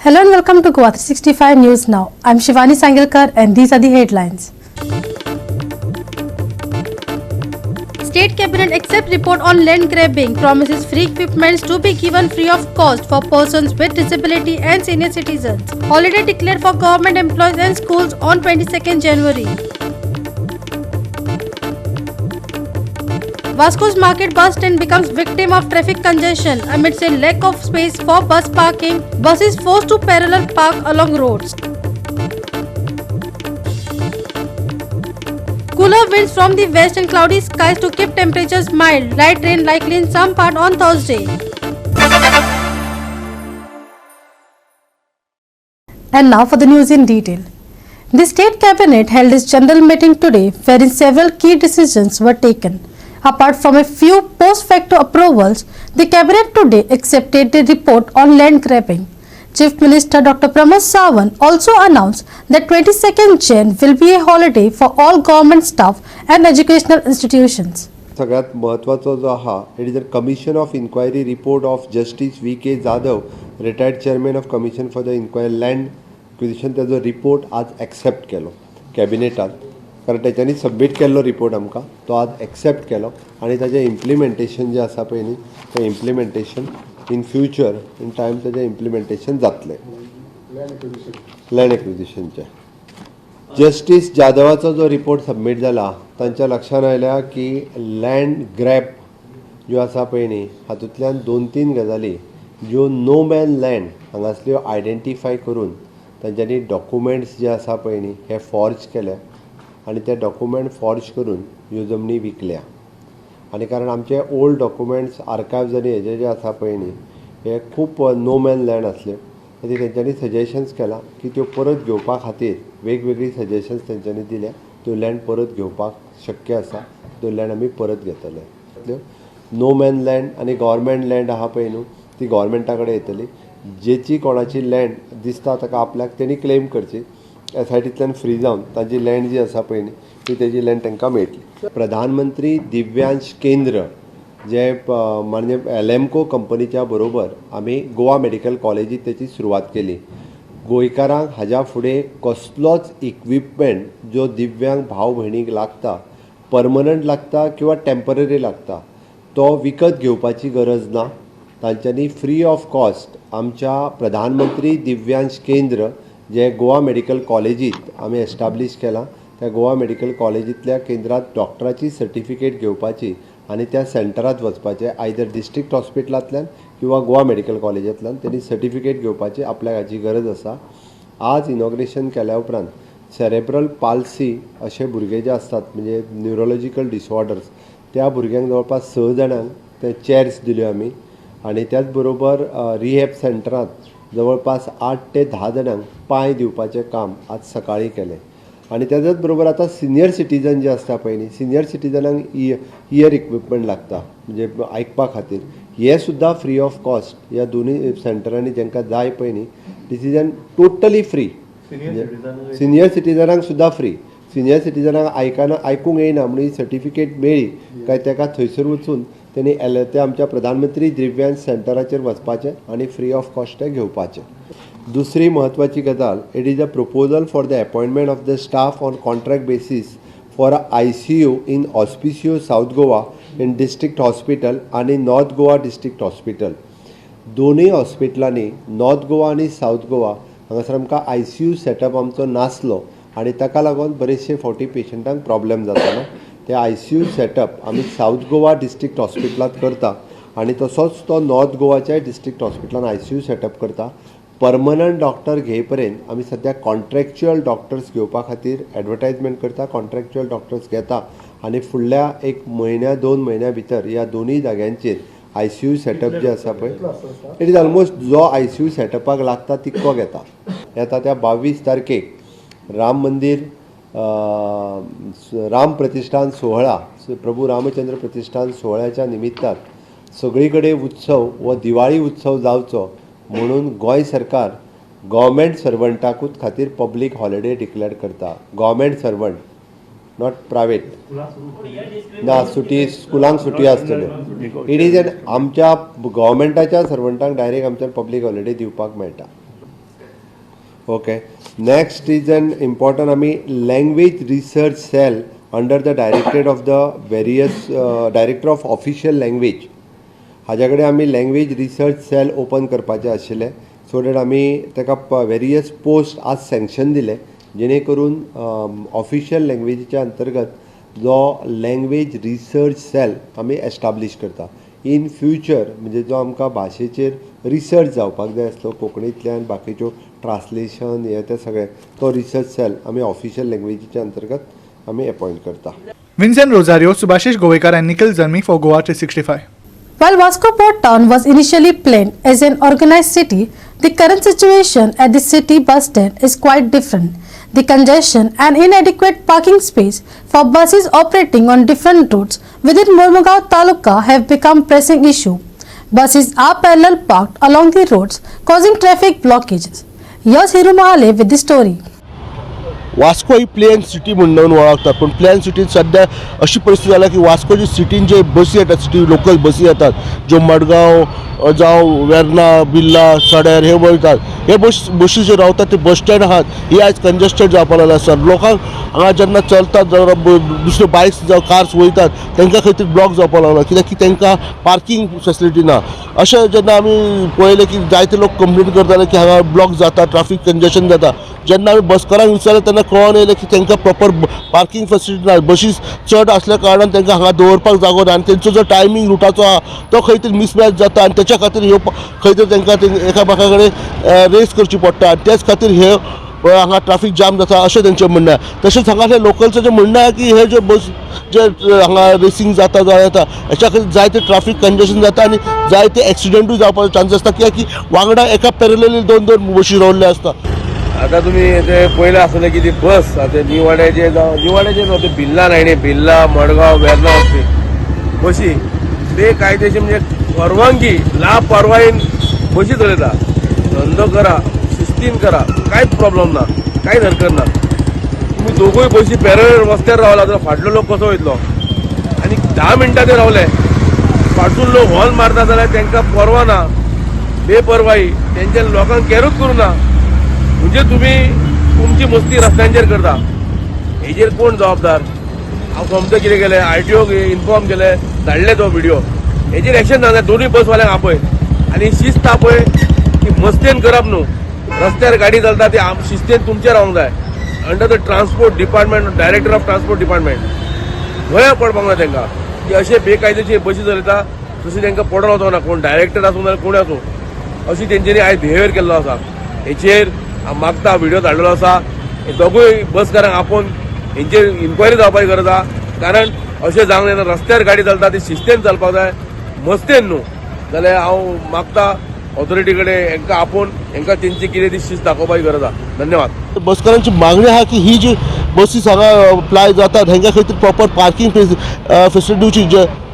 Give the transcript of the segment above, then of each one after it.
Hello and welcome to Goa 365 News Now. I'm Shivani Sangelkar and these are the headlines. State Cabinet accepts report on land grabbing, promises free equipments to be given free of cost for persons with disability and senior citizens. Holiday declared for government employees and schools on 22nd January. Vasco's Market bus stand becomes victim of traffic congestion amidst a lack of space for bus parking. Buses forced to parallel park along roads. Cooler winds from the west and cloudy skies to keep temperatures mild. Light rain likely in some part on Thursday. And now for the news in detail. The State Cabinet held its general meeting today, wherein several key decisions were taken. Apart from a few post-facto approvals, the Cabinet today accepted the report on land grabbing. Chief Minister Dr. Pramod Sawant also announced that 22nd Jan will be a holiday for all government staff and educational institutions. सगळ्यात महत्त्वाचा जो आहा it is a commission of inquiry report of justice V.K. Jadhav, retired chairman of commission for the inquiry land acquisition. त्याचो report आज accept केलो कॅबिनेटात, कारण त्याच्यानी सबमीट केल्लो रिपोर्ट आमकां तो आज एक्सेप्ट केलो आणि ताजें इम्प्लिमेंटेशन जें आसा पळय न्ही तें implementation in future in time ताजें इम्प्लिमेंटेशन जातलें लँड एक्विजिशनचें. जस्टिस जाधवाचो जो रिपोर्ट सबमीट जाला तांच्या लक्षान आयल्या की लँड ग्रॅब ज्यो आसा पळय न्ही हातूंतल्यान 2-3 गजाली ज्यो नो मॅन लँड हांगासल्यो आयडेंटिफाय करून तांच्यांनी डॉक्युमेंट्स जे आसा पळय न्ही हे फॉर्ज केल्या आणि ते डॉक्युमेंट फॉर्ज करून ह्यो जमनी विकल्या. आणि कारण आमचे ओल्ड डॉक्युमेंट्स आर्कायव्ज आनी हेजे जे आसा पळय न्ही हे खूब नो मॅन लँड आसले. आनी तेंच्यांनी सजेशन्स केला की त्यो परत घेवपा खातीर वेगवेगळी सजेशन्स तेंच्यांनी दिल्या. त्यो लँड परत घेवपाक शक्य आसा, त्यो लँड आमी परत घेतले. नो मॅन लँड आनी गव्हर्मेंट लँड आहा पळय न्हू ती गव्हर्मेंटा कडेन येतली. जेची कोणाची लँड दिसता ताका आपल्याक तेणी क्लेम करची, एसआयटींतल्यान फ्री जावन ताजी लँड जी आसा पळय न्ही ती तेजी लँड तांकां मेळटली. प्रधानमंत्री दिव्यांश केंद्र जे म्हणजे एलॅम्को कंपनीच्या बरोबर आमी गोवा मेडिकल कॉलेजीत तेची सुरवात केली. गोंयकारांक हाज्या फुडें कसलोच इक्विपमेंट जो दिव्यांग भाव भयणीक लागता, परमनंट लागता किंवा टेम्पररी लागता, तो विकत घेवपाची गरज ना. तांच्यांनी फ्री ऑफ कॉस्ट आमच्या प्रधानमंत्री दिव्यांश केंद्र जे गोवा मेडिकल कॉलेजीत आमी एस्टाब्लीश केलां, त्या गोवा मेडिकल कॉलेजींतल्या केंद्रांत डॉक्टराची सर्टिफिकेट घेवपाची आनी त्या सेंटरांत वचपाचें आयदर डिस्ट्रिक्ट हॉस्पिटलांतल्यान किंवा गोवा मेडिकल कॉलेजांतल्यान तेणी सर्टिफिकेट घेवपाची आपल्याक हाची गरज आसा. आज इनॉग्रेशन केल्या उपरांत सेरेब्रल पाल्सी अशे भुरगे जे आसतात म्हणजे न्युरोलॉजिकल डिसऑर्डर्स त्या भुरग्यांक जवळपास 6 जाणांक ते चॅर्स दिल्यो आमी. आनी त्याच बरोबर रिहॅब सेंटरांत जवळपास 8 ते 10 जाणांक पांय दिवपाचें काम आज सकाळीं केलें. आनी त्याच बरोबर आतां सिनियर सिटीजन जे आसता पळय न्ही सिनियर सिटीजनांक इयर इक्विपमेंट लागता म्हणजे आयकपा खातीर, हे सुद्दां फ्री ऑफ कॉस्ट ह्या दोनूय सेंटरांनी जेंकां जाय पळय न्ही डिसिजन टोटली फ्री. सिनियर सिटीजनांक सुद्दां फ्री. सिनियर सिटीजनांक आयकूंक येयना म्हणून ही सर्टिफिकेट मेळ्ळी काय ताका थंयसर वचून तेणी ते आमच्या प्रधानमंत्री दिव्यांग सेंटराचेर वचपाचें आनी फ्री ऑफ कॉस्ट ते घेवपाचें. दुसरी महत्वाची गजाल it is a proposal for the appointment of the staff on contract basis for ICU in Hospicio south Goa in district hospital आनी नॉर्थ गोवा डिस्ट्रिक्ट हॉस्पिटल. दोनूय हॉस्पिटलांनी नॉर्थ गोवा आनी साऊथ गोवा हांगासर आमकां ICU सेटअप आमचो नासलो आनी ताका लागून बरेचशे फावटी पेशंटांक प्रॉब्लेम जातालो. ते ICU सेटअप आमी साऊथ गोवा डिस्ट्रिक्ट हॉस्पिटलांत करता आनी तसोच तो नॉर्थ गोवाच्या डिस्ट्रिक्ट हॉस्पिटलांत ICU सेटअप करता. परमनंट डॉक्टर घेय पर्यंत आमी सद्या कॉन्ट्रॅक्च्युअल डॉक्टर्स घेवपा खातीर एडवर्टायजमेंट करता, कॉन्ट्रॅक्च्युअल डॉक्टर्स घेता आनी फुडल्या 1-2 म्हयन्या भितर ह्या दोनूय जाग्यांचेर ICU सेटअप जे आसा पळय इट इज ऑलमोस्ट जो ICU सेटअपाक लागता तितको घेता. येता त्या 22 तारखेक राम मंदिर राम प्रतिष्ठान सोहळा प्रभू रामचंद्र प्रतिष्ठान सोहळ्याच्या निमित्तान सगळी कडेन उत्सव व दिवाळी उत्सव जावचो म्हणून गोंय सरकार गव्हर्मेंट सर्वंटाकूच खातीर पब्लीक हॉलिडे डिक्लेअर करता. गव्हर्मेंट सर्वंट नॉट प्रायवेट ना सुटी स्कुलांक सुटी आसतल्यो. इट इज एन आमच्या गव्हर्मेंटाच्या सर्वंटांक डायरेक्ट आमच्या पब्लीक हॉलिडे दिवपाक मेळटा. Okay. Next is an important language research cell under the directorate of the various director of official language. हाज्या कडेन आमी लँग्वेज रिसर्च सेल ओपन करपाचें आशिल्लें सो डॅट आमी ताका वेरियस पोस्ट आज सँक्शन दिले जेणे करून ऑफिशियल लँग्वेजीच्या अंतर्गत जो लँग्वेज रिसर्च सेल आमी एस्टाब्लीश करता. इन फ्युचर म्हणजे जो आमकां भाशेचेर रिसर्च जावपाक जाय आसलो कोंकणींतल्यान बाकीच्यो ट्रान्सलेशन हे ते सगळें तो रिसर्च सेल आमी ऑफिशियल लँग्वेजीच्या अंतर्गत आमी अपॉयंट करता. Vincent Rosario, Subhashish Govekar and Nikhil Zanmi for Goa 365. While Vasco Port Town was initially planned as an organized city, the current situation at the city bus stand is quite different. The congestion and inadequate parking space for buses operating on different routes within Mormugao Taluka have become pressing issue. Buses are parallel parked along the roads, causing traffic blockages. Here's Hiru Mahale with the story. Vasco ही plain city म्हणून वळखतात पण plain सिटीन सध्या अशी परिस्थिती जाला की वास्को सिटीन जे बसी येतात सिटी लोकल बसी येतात ज्यो मडगांव जावं वेर्ना बिर्ला सड्यार हे वयतात हे बसी जे रावतात ते बस स्टँड आहात ही आयज कंजेस्टेड जावपाक लागला आसा. लोकांक हांगा जेन्ना चलतात दुसऱ्यो बायक्स जावं कार्स वयतात तांकां खंय तरी ब्लॉक जावपाक लागला कित्याक की तांकां पार्किंग फेसिलिटी ना. अशें जेन्ना आमी पळयलें की जायते लोक कंप्लेन करताले की हांगा ब्लॉक जाता ट्राफीक कंजेशन जाता. जेन्ना आमी बसकारांक विचारलें तेन्ना कळोन येयलें की तांकां प्रॉपर पार्किंग फेसिलिटी ना. बसी चड आसल्या कारणान तांकां हांगा दवरपाक जागो ना आनी तेंचो जो टायमींग रुटाचो आहा तो खंय तरी मिसमॅच जाता आनी तेच्या खातीर ह्यो खंय तरी तांकां एकामेका कडेन रेस करची पडटा आनी त्याच खातीर हे हांगा ट्राफीक जाम जाता अशें तेंचें म्हणणें आसा. तशेंच हांगासलें लोकल्सांचें जें म्हणणें आसा की हे जे बस जे हांगा रेसींग जाता जावं येता हेच्या खातीर जायते ट्राफीक कंजेशन जाता आनी जायते एक्सिडेंटूय जावपाचे चान्स आसता कित्याक की वांगडा एका पॅरलली दोन बसी रावल्ले आसता. आता तुम्ही ते पयलें आसलें की ती बस आतां निवाड्याचे न्हू ते बिल्ला न्हय बिल्ला मडगांव वेर्ना वचपी बसी ते कायदेशीर म्हणजे परवानगी लापरवाहीन बसी चलयता. धंदो करा शिस्तीन करा कांयच प्रॉब्लेम ना कांयच हरकत ना. तुम्ही दोगूय बसी पॅरलल रस्त्यार रावला जाल्यार फाटलो लोक कसो वयतलो आनी 10 मिनटां ते रावले फाटसून लोक हॉर्न मारता जाल्यार तांकां परवा ना बेपरवाही तेंच्या लोकांक कॅरूच करूं ना. म्हणजे तुम्ही तुमची मस्ती रस्त्यांचेर करता हेजेर कोण जबाबदार. हांव समजा कितें केलें RTOक इन्फॉर्म केलें धाडले तो व्हिडिओ हेजेर एक्शन जाता दोनूय बसवाल्यांक आपय आनी शिस्त आपय की मस्तेन करप न्हू. रस्त्यार गाडी चलता ती शिस्तेन तुमचेर रावंक जाय. Under the transport department director of transport department गोंया पडपाक ना तांकां की अशे बेकायदेशीर बसी चलयता तशी तांकां पडोन वचोंक ना. कोण डायरेक्टर आसूं नाल्यार कोण आसूं अशी तेंच्यांनी आयज बिहेवियर केल्लो आसा. हेचेर हांव मागता व्हिडिओ धाडलेलो आसा हे दोगूय बसकारांक आपोवन हेंचेर इन्क्वायरी जावपाची गरज आहा. कारण अशें जावंक जायना रस्त्यार गाडी चलता ती शिस्तेन चलपाक जाय मस्तेन न्हू. जाल्यार हांव मागता ऑथॉरिटी कडेन हांकां आपोवन हांकां तेंची कितें ती शिस्त दाखोवपाची गरज आहा. धन्यवाद. बसकारांची मागणी आहा की ही जी बसीस हांगा अप्लाय जातात हांकां खंय तरी प्रॉपर पार्किंग फेसिलिटी दिवची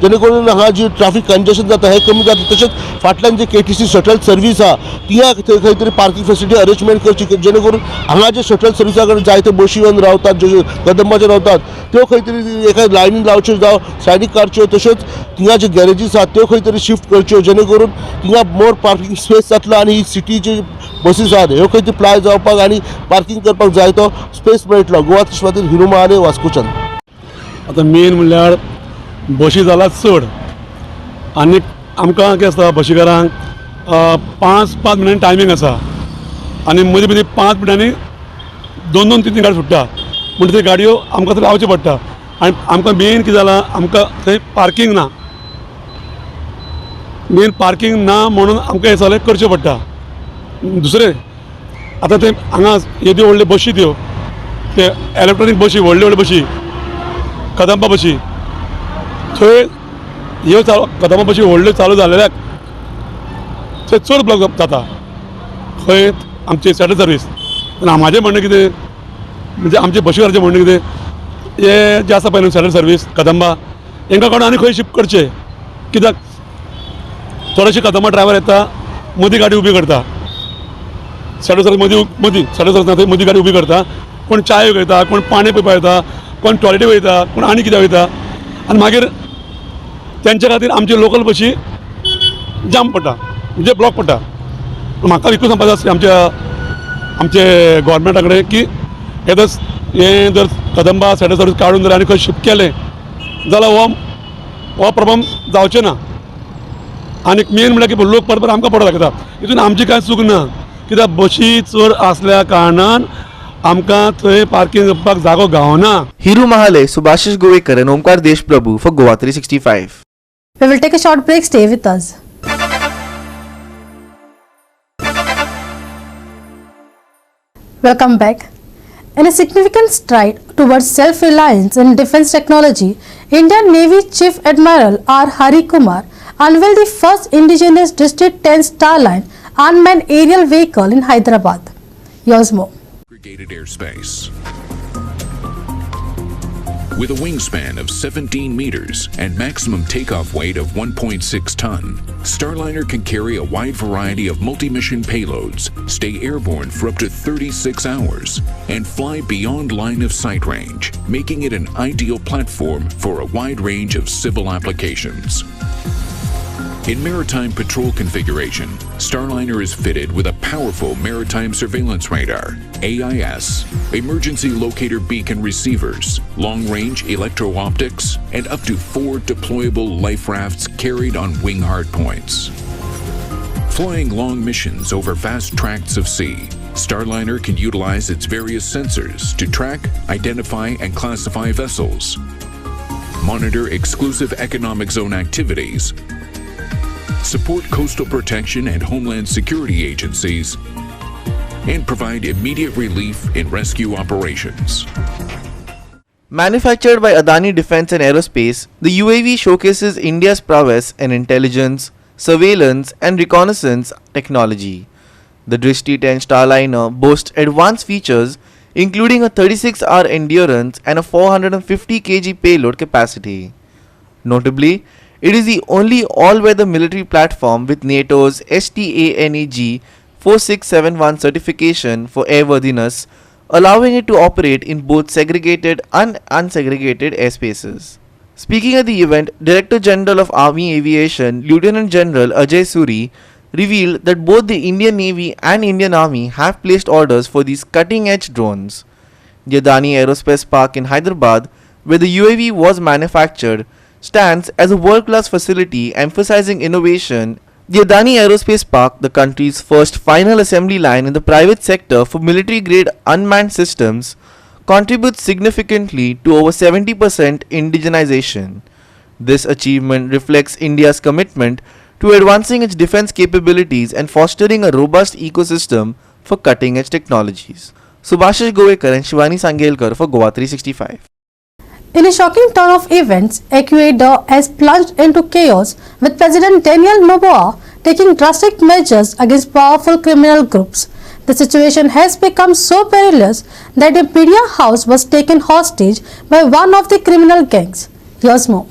जेणे करून हांगा जी ट्राफीक कंजेशन जाता हें कमी जाता. तशेंच फाटल्यान जी KTC शटल सर्वीस आहा तिया खंय तरी पार्किंग फेसिलिटी अरेंजमेंट करची जेणे करून हांगा जे शटल सर्विसा कडेन जायते बसी येवन रावतात ज्यो कदंबाचेर रावतात त्यो खंय तरी एका लायनीन रावच्यो जावं सायडीक काडच्यो. तश्योच थिंगा जे गॅरेजीस आहात त्यो खंय तरी शिफ्ट करच्यो जेणे करून थिंगा मोर पार्किंग स्पेस जातलो आनी ही सिटीचे बसीस आहात ह्यो खंय तरी प्लाय जावपाक आनी पार्किंग करपाक जाय तो स्पेस मेळटलो. गोवा खातीर हिरू महाले वास्कोच्यान. आतां मेन म्हणल्यार बशी जाला चड आनी आमकां कितें आसता बशीकारांक 5 मिनटां टायमींग आसा आनी मदीं मदीं 5 मिनटांनी 2-3 गाडी सुट्टा म्हणटा त्यो गाडयो आमकां थंय रावच्यो पडटा. आनी आमकां मेन कितें जालां आमकां थंय पार्किंग ना. मेन पार्किंग ना म्हणून आमकां हें सगळें करचें पडटा. दुसरें आतां ते हांगा येद्यो व्हडल्यो बशी त्यो ते इलेक्ट्रॉनीक बशी व्हडल्यो बशी कदंबा बशी थंय ह्यो कदंबा बशी व्हडल्यो चालू जालेल्याक थंय चड ब्लॉक जाता खंय आमची शटल सर्वीस. म्हाजें म्हणणें कितें म्हणजे आमचे बशीकाराचें म्हणणें कितें हे जे आसा पळय न्हू शटल सर्वीस कदंबा हांकां काडून आनी खंय शिफ्ट करचें. कित्याक थोडेशे कदंबा ड्रायव्हर येता मदीं गाडी उबी करता शटल सर्वीस मदीं शटल सर्वीस थंय मदीं गाडी उबी करता. कोण चाय वयता कोण पाणी पिवपाक वयता कोण टॉयलेटी वयता कोण आनी कितें वयता आनी मागीर तेंच्या खातीर आमचे लोकल बशी जाम पडटा म्हणजे ब्लॉक पडटा. म्हाका एकूच सांगपाचें आसलें आमच्या आमचे गोवोरमेंटा कडेन की हे जर कदंबा सेंट्रल सर्वीस काडून जर आनी खंय शिफ्ट केलें जाल्यार हो प्रॉब्लम जावचें ना. आनी मेन म्हळ्यार की लोक परत आमकां पडो दाखयता. हितून आमची कांय चूक ना, कित्याक बशी चड आसल्या कारणान आमकां थंय पार्किंग करपाक जागो गावना. Hiru Mahale, Subhashish Govekar and Omkar Deshprabhu for Goa 365. We will take a short break. Stay with us. Welcome back. In a significant stride towards self-reliance in defense technology, Indian Navy Chief Admiral R. Hari Kumar unveiled the first indigenous District 10 Starline unmanned aerial vehicle in Hyderabad. Here's more. Aggregated airspace. With a wingspan of 17 meters and maximum takeoff weight of 1.6 ton, Starliner can carry a wide variety of multi-mission payloads, stay airborne for up to 36 hours, and fly beyond line of sight range, making it an ideal platform for a wide range of civil applications. In maritime patrol configuration, Starliner is fitted with a powerful maritime surveillance radar, AIS, emergency locator beacon receivers, long-range electro-optics, and up to 4 deployable life rafts carried on wing hardpoints. Flying long missions over vast tracts of sea, Starliner can utilize its various sensors to track, identify, and classify vessels, monitor exclusive economic zone activities, support coastal protection and homeland security agencies, and provide immediate relief in rescue operations. Manufactured by Adani Defence and Aerospace, the UAV showcases India's prowess in intelligence, surveillance, and reconnaissance technology. The Drishti 10 Starliner boasts advanced features including a 36-hour endurance and a 450 kg payload capacity. Notably, it is the only all-weather military platform with NATO's STANEG 4671 certification for airworthiness, allowing it to operate in both segregated and unsegregated airspaces. Speaking at the event, Director General of Army Aviation Lieutenant General Ajay Suri revealed that both the Indian Navy and Indian Army have placed orders for these cutting-edge drones. The Adani Aerospace Park in Hyderabad, where the UAV was manufactured, stands as a world-class facility emphasizing innovation. The Adani Aerospace Park, the country's first final assembly line in the private sector for military-grade unmanned systems, contributes significantly to over 70% indigenization. This achievement reflects India's commitment to advancing its defense capabilities and fostering a robust ecosystem for cutting-edge technologies. Subhashish Govekar and Shivani Sangelkar for Goa 365. In a shocking turn of events, Ecuador has plunged into chaos with President Daniel Noboa taking drastic measures against powerful criminal groups. The situation has become so perilous that a media house was taken hostage by one of the criminal gangs. Here's more.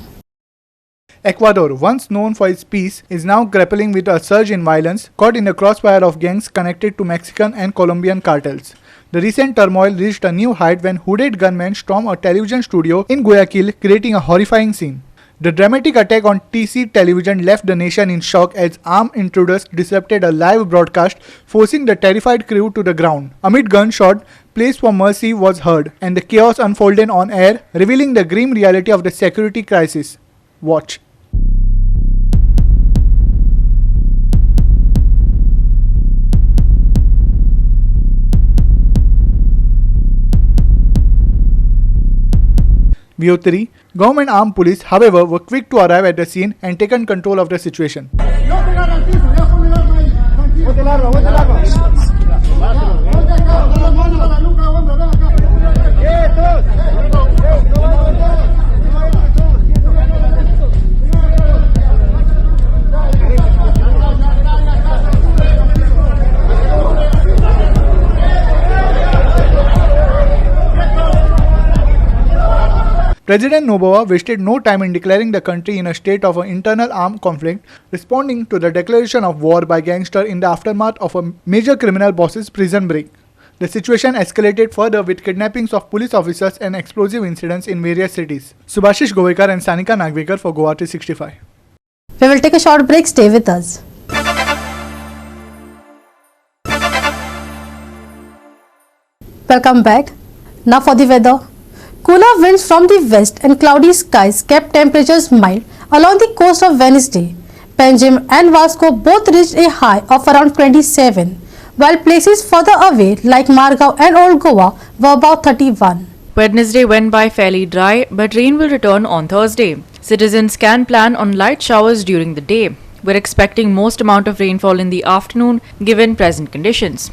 Ecuador, once known for its peace, is now grappling with a surge in violence, caught in the crossfire of gangs connected to Mexican and Colombian cartels. The recent turmoil reached a new height when hooded gunmen stormed a television studio in Guayaquil, creating a horrifying scene. The dramatic attack on TC television left the nation in shock as armed intruders disrupted a live broadcast, forcing the terrified crew to the ground. Amid gunshot, Pleas for Mercy was heard, and the chaos unfolded on air, revealing the grim reality of the security crisis. Watch. View 3. Government armed police, however, were quick to arrive at the scene and taken control of the situation. President Noboa wasted no time in declaring the country in a state of an internal armed conflict, responding to the declaration of war by gangsters in the aftermath of a major criminal boss's prison break. The situation escalated further with kidnappings of police officers and explosive incidents in various cities. Subhashish Govekar and Sanika Nagvekar for Goa 365. We will take a short break. Stay with us. Welcome back. Now for the weather. Cooler winds from the west and cloudy skies kept temperatures mild along the coast of Wednesday. Panjim and Vasco both reached a high of around 27, while places further away like Margao and Old Goa were about 31. Wednesday went by fairly dry, but rain will return on Thursday. Citizens can plan on light showers during the day. We're expecting most amount of rainfall in the afternoon given present conditions.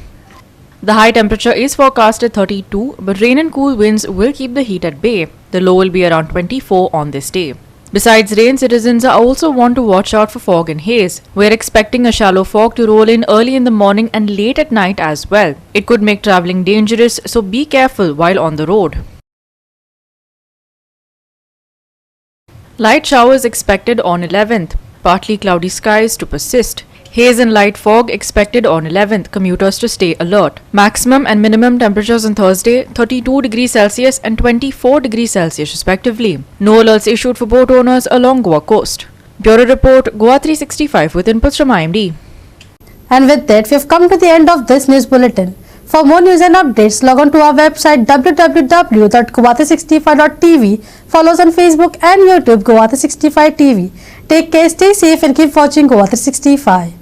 The high temperature is forecast at 32, but rain and cool winds will keep the heat at bay. The low will be around 24 on this day. Besides rain, citizens also want to watch out for fog and haze. We're expecting a shallow fog to roll in early in the morning and late at night as well. It could make travelling dangerous, so be careful while on the road. Light showers expected on 11th. Partly cloudy skies to persist. Haze and light fog expected on 11th. Commuters to stay alert. Maximum and minimum temperatures on Thursday 32 degrees Celsius and 24 degrees Celsius respectively. No alerts issued for boat owners along Goa coast. Bureau Report, Goa 365 with inputs from IMD. And with that, we have come to the end of this news bulletin. For more news and updates, log on to our website www.goa365.tv. Follow us on Facebook and YouTube Goa365 TV. Take care, stay safe and keep watching Goa 365.